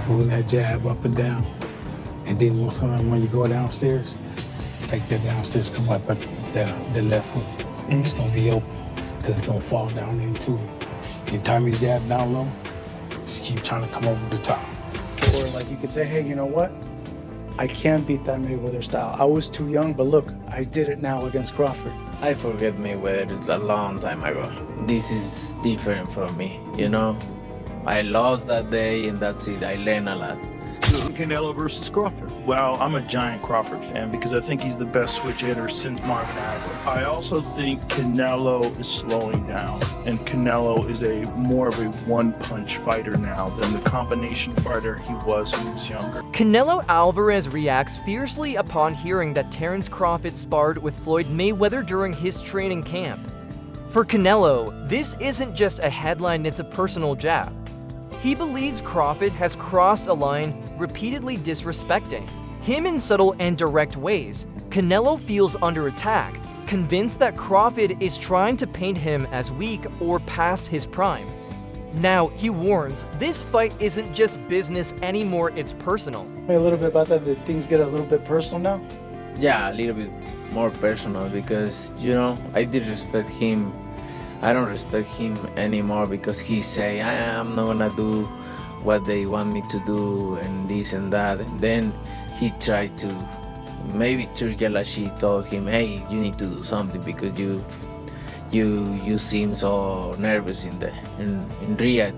moving that jab up and down. And then when you go downstairs, take that downstairs, come up at the left hook. It's gonna be open, because it's gonna fall down into it. Anytime you jab down low, just keep trying to come over the top. Or like you could say, hey, you know what? I can't beat that Mayweather style. I was too young, but look, I did it now against Crawford. I forget Mayweather a long time ago. This is different from me, you know? I lost that day and that's it. I learned a lot. Canelo versus Crawford. Well, I'm a giant Crawford fan because I think he's the best switch hitter since Marvin Hagler. I also think Canelo is slowing down, and Canelo is more of a one-punch fighter now than the combination fighter he was when he was younger. Canelo Alvarez reacts fiercely upon hearing that Terence Crawford sparred with Floyd Mayweather during his training camp. For Canelo, this isn't just a headline, it's a personal jab. He believes Crawford has crossed a line, repeatedly disrespecting him in subtle and direct ways. Canelo feels under attack, convinced that Crawford is trying to paint him as weak or past his prime. Now, he warns, this fight isn't just business anymore, it's personal. A little bit about that, did things get a little bit personal now? Yeah, a little bit more personal because, you know, I did respect him. I don't respect him anymore because he say, I'm not gonna do what they want me to do and this and that. And then he tried to, maybe Turkey Lashi told him, hey, you need to do something because you seem so nervous in Riyadh.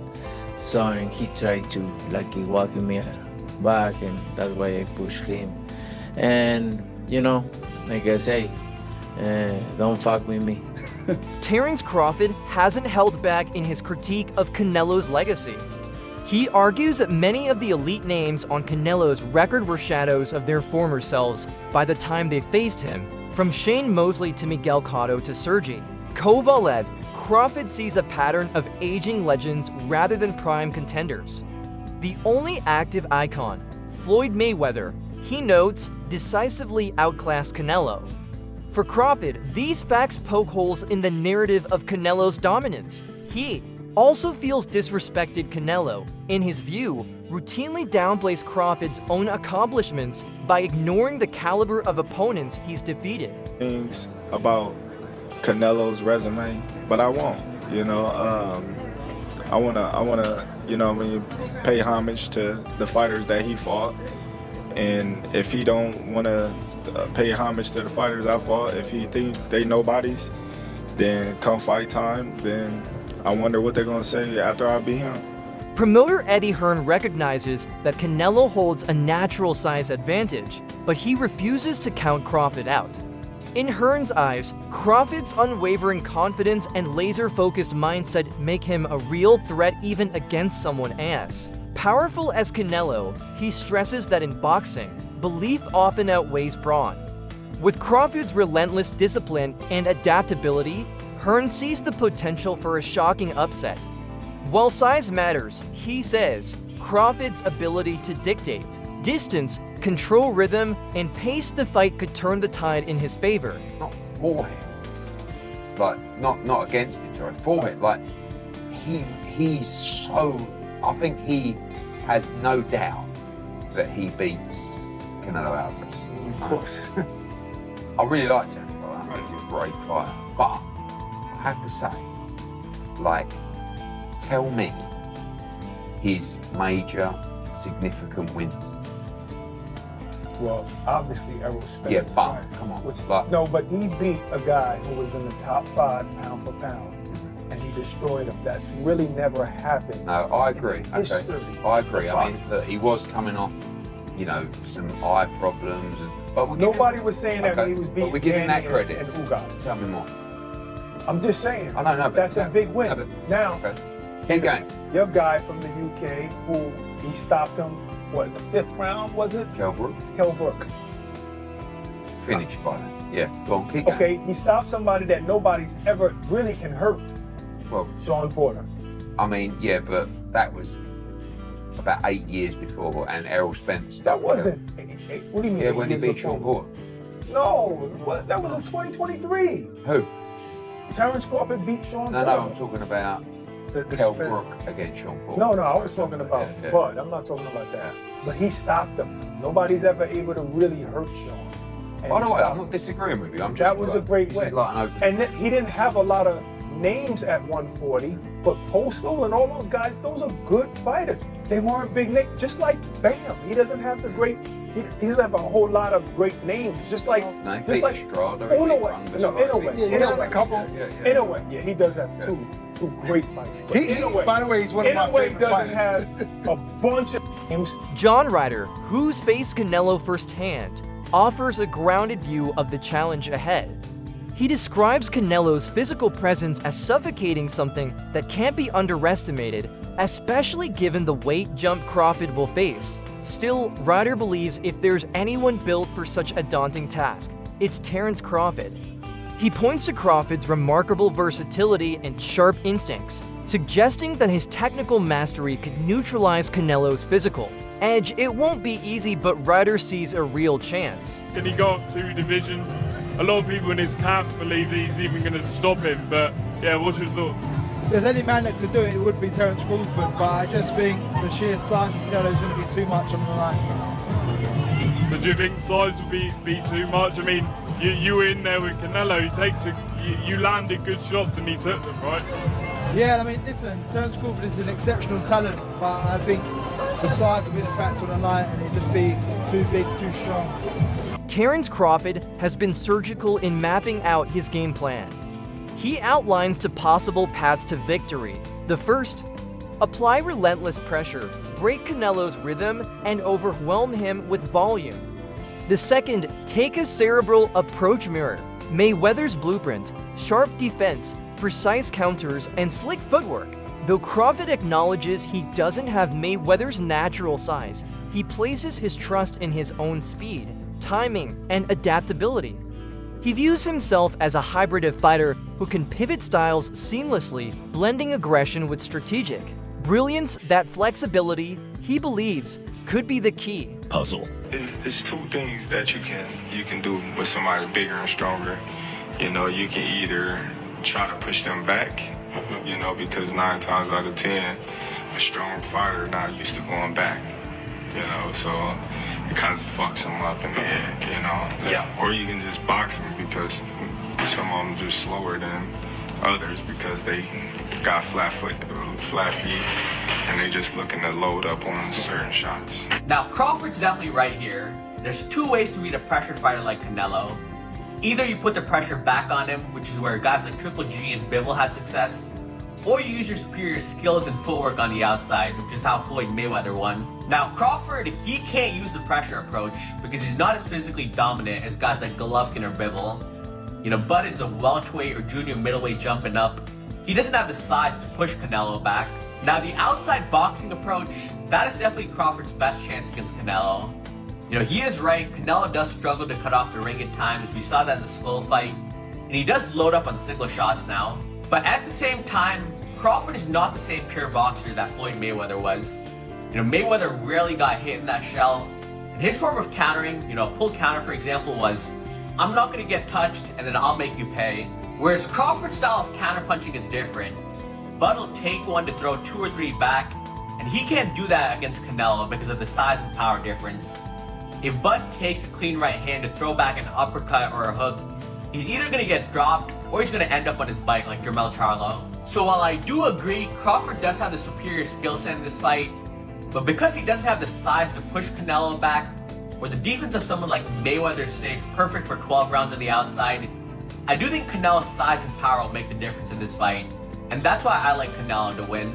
So and he tried to like walk me back, and that's why I pushed him. And you know, like I say, don't fuck with me. Terence Crawford hasn't held back in his critique of Canelo's legacy. He argues that many of the elite names on Canelo's record were shadows of their former selves by the time they faced him, from Shane Mosley to Miguel Cotto to Sergey Kovalev. Crawford sees a pattern of aging legends rather than prime contenders. The only active icon, Floyd Mayweather, he notes, decisively outclassed Canelo. For Crawford, these facts poke holes in the narrative of Canelo's dominance. He also feels disrespected Canelo, in his view, routinely downplays Crawford's own accomplishments by ignoring the caliber of opponents he's defeated. Things about Canelo's resume, but I won't. You know, I wanna, you know, when you pay homage to the fighters that he fought, and if he don't wanna pay homage to the fighters I fought, if he think they nobodies, then come fight time, then I wonder what they're gonna say after I beat him. Promoter Eddie Hearn recognizes that Canelo holds a natural size advantage, but he refuses to count Crawford out. In Hearn's eyes, Crawford's unwavering confidence and laser-focused mindset make him a real threat even against someone as powerful as Canelo. He stresses that in boxing, belief often outweighs brawn. With Crawford's relentless discipline and adaptability, Hearn sees the potential for a shocking upset. While size matters, he says, Crawford's ability to dictate distance, control rhythm, and pace the fight could turn the tide in his favor. Not for him, like not against him, sorry, for him. Like he's so, I think he has no doubt that he beats Canelo Alvarez. Of course. I really like Terence Crawford. He's a great fighter, but I have to say, like, tell me his major significant wins. Well, obviously, Errol Spence. Yeah, but come on. No, but he beat a guy who was in the top 5 pound for pound, and he destroyed him. That's really never happened. No, I agree. History. Okay, I agree. I mean, that he was coming off, you know, some eye problems, but nobody was saying that when he was beating. But we're giving that credit. And Ugas. Tell me more. I'm just saying. I know, but that's a big win. No, now, okay. Keep going. Your guy from the UK who he stopped him. What, the 5th round was it? Kell Brook. Finished by then. Yeah, go on, keep going. Okay, he stopped somebody that nobody's ever really can hurt. Well, Sean Porter. I mean, yeah, but that was about 8 years before, and Errol Spence. That wasn't. What do you mean? Yeah, when he beat Sean Porter. No, that was in 2023. Who? Terence Crawford beat Sean Porter. No, I'm talking about the Kell spin. Brook against Sean Paul. No, I was talking about Yeah. Bud. I'm not talking about that. But he stopped him. Nobody's ever able to really hurt Sean. And By the he way, stopped I'm not disagreeing with you. I'm just That was a great this win. is like an open. And then he didn't have a lot of names at 140, but Postal and all those guys, those are good fighters. They weren't big names. Just like Bam, he doesn't have the great. He doesn't have a whole lot of great names. Just like, No, just like Strada, in a way. No, in a way. Yeah, he has a couple. In a way, yeah, he does have two great fighters. But in a way, By the way, he's one of in my a way, favorite doesn't fighters. have a bunch of names. John Ryder, who's faced Canelo firsthand, offers a grounded view of the challenge ahead. He describes Canelo's physical presence as suffocating, something that can't be underestimated, especially given the weight jump Crawford will face. Still, Ryder believes if there's anyone built for such a daunting task, it's Terence Crawford. He points to Crawford's remarkable versatility and sharp instincts, suggesting that his technical mastery could neutralize Canelo's physical edge. It won't be easy, but Ryder sees a real chance. Can he go up 2 divisions? A lot of people in his camp believe that he's even going to stop him, but yeah, what's your thoughts? If there's any man that could do it, it would be Terence Crawford, but I just think the sheer size of Canelo is going to be too much on the line. But do you think size would be too much? I mean, you were in there with Canelo, you landed good shots and he took them, right? Yeah, I mean, listen, Terence Crawford is an exceptional talent, but I think the size will be the factor on the night, and it'll just be too big, too strong. Terence Crawford has been surgical in mapping out his game plan. He outlines two possible paths to victory. The first, apply relentless pressure, break Canelo's rhythm, and overwhelm him with volume. The second, take a cerebral approach mirror. Mayweather's blueprint, sharp defense, precise counters, and slick footwork. Though Crawford acknowledges he doesn't have Mayweather's natural size, he places his trust in his own speed, timing, and adaptability. He views himself as a hybrid of fighter who can pivot styles seamlessly, blending aggression with strategic brilliance. That flexibility, he believes, could be the key. Puzzle. It's two things that you can do with somebody bigger and stronger. You know, you can either try to push them back, you know, because 9 times out of 10, a strong fighter not used to going back, you know, so it kind of fucks them up in the head, you know. Yeah. Or you can just box them because some of them just slower than others because they got flat feet, and they just looking to load up on certain shots. Now, Crawford's definitely right here. There's 2 ways to beat a pressured fighter like Canelo. Either you put the pressure back on him, which is where guys like Triple G and Bivol had success, or you use your superior skills and footwork on the outside, which is how Floyd Mayweather won. Now, Crawford, he can't use the pressure approach because he's not as physically dominant as guys like Golovkin or Bivol. You know, Bud is a welterweight or junior middleweight jumping up. He doesn't have the size to push Canelo back. Now, the outside boxing approach, that is definitely Crawford's best chance against Canelo. You know, he is right, Canelo does struggle to cut off the ring at times. We saw that in the Skull fight. And he does load up on single shots now. But at the same time, Crawford is not the same pure boxer that Floyd Mayweather was. You know, Mayweather rarely got hit in that shell. And his form of countering, you know, a pull counter, for example, was, I'm not going to get touched and then I'll make you pay. Whereas Crawford's style of counterpunching is different. Bud will take one to throw 2 or 3 back, and he can't do that against Canelo because of the size and power difference. If Bud takes a clean right hand to throw back an uppercut or a hook, he's either going to get dropped or he's going to end up on his bike like Jermell Charlo. So while I do agree Crawford does have the superior skill set in this fight, but because he doesn't have the size to push Canelo back, or the defense of someone like Mayweather's sake, perfect for 12 rounds on the outside, I do think Canelo's size and power will make the difference in this fight. And that's why I like Canelo to win.